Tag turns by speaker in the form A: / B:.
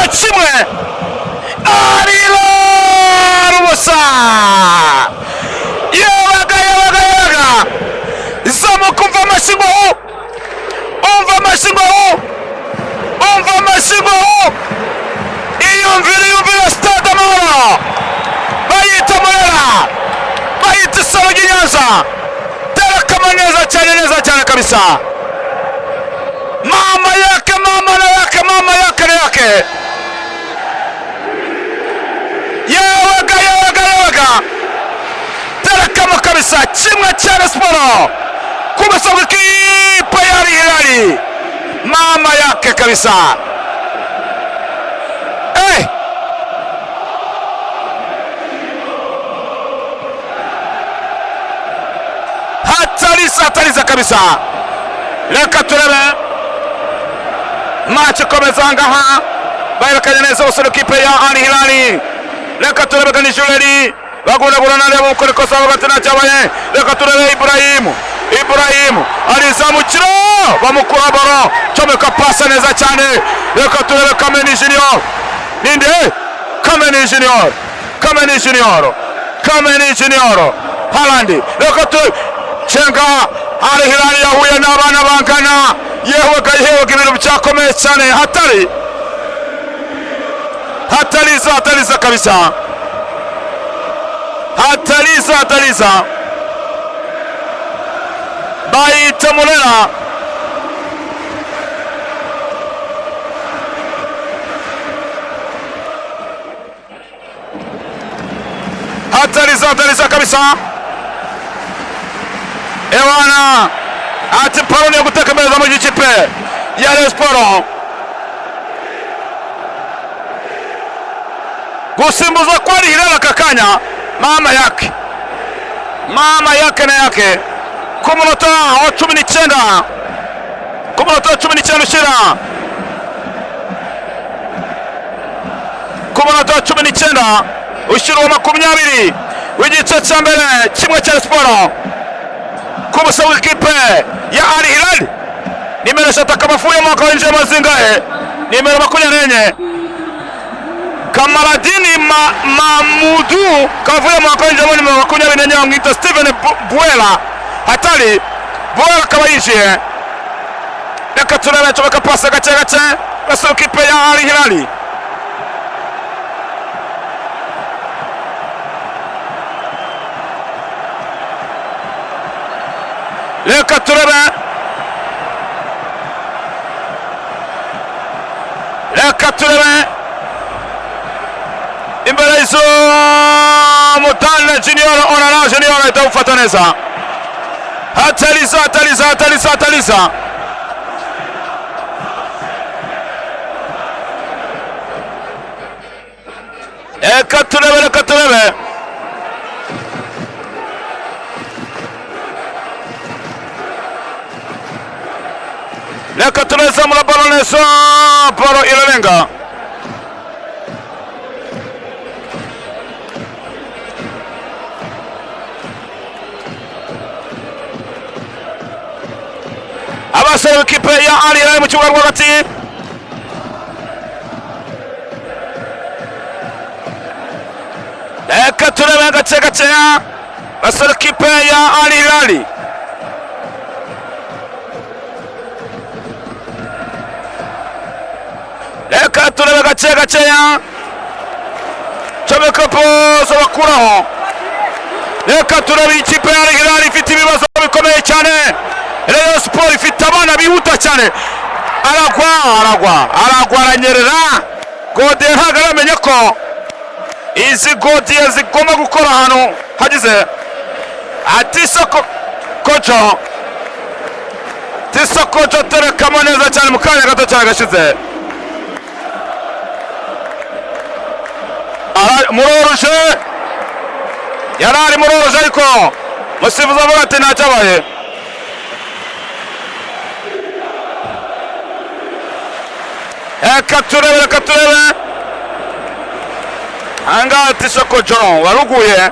A: kimwe Hilal ubusa. Yebaga zamuka, umva amashingo iyumvira stade Amahoro, bayita Murera, bayita isaro ry'Inyanza. Terekamo neza cyane kabisa. Mama yake yewaga terekamo kabisa. Kimwe cya Sport kubisa ikipe ya Hilal, mama yake kabisa. Hatariza kabisa. Reka turebe match ikomeza ngaha, baherekanye neza usoro kipe ya Hilal. Reka turebe Ganijureri baguragura nare mu kosa bagatana cyabaye. Reka turebe Ibrahim alizamukira bamukura baro, comeka pasa neza cyane. Reka turebe Kameni Junior, ninde Kameni Junior Haaland. Reka turebe Chenga Hilal yahuye n'abana bangana, yewe ibintu byakomeye cyane. Hatariza kabisa. Hatariza bayita Murera. Hatariza kabisa. Ewana ati paroni yo gutekereza mu gikipe ya Rayon Sport. Gusimbuza kwa Hilal akakanya mama yake na yake ku munota wa 19 ushira, ku munota wa 19 ushira wa 20 w'igice cya mbere. Kimwe cya Sport kubusa w'ikipe ya Hilal. Nimero 3 kabafuye mwaka w'inje mazingahe, nimero 24 Kamaradini Mamudu kavuye mwaka w'inje nimero 24 mwita Steven Buela. Hatari Buela kabayije. Reka turebe chobeka pasa gace basa w'ikipe ya Hilal. Reka turebe imbere izo Mutale Junior Onana Junior itawufata neza. Hatariza. Reka turebe mula balo neza, balo irarenga. Abasore w'ikipe ya Hilal mu kibuga rwagati. Reka turebe gace basore w'ikipe ya Hilal. Reka turebe gace comeka pozo bakuraho. Reka turebe ikipe ya Hilal ifite ibibazo bikomeye cyane. Rayon Sport ifite abana bihuta cyane. Aragwa aranyerera. Gode ntabwo aramenye ko izi godiye zigomba gukora hano hagize atisoko koco terekamo neza cyane mu kanya gato cyane gashize. Muroruje yarari muroruje ariko musifuza avuga ati ntacyabaye. Reka turebe Anga tisoko John waruguye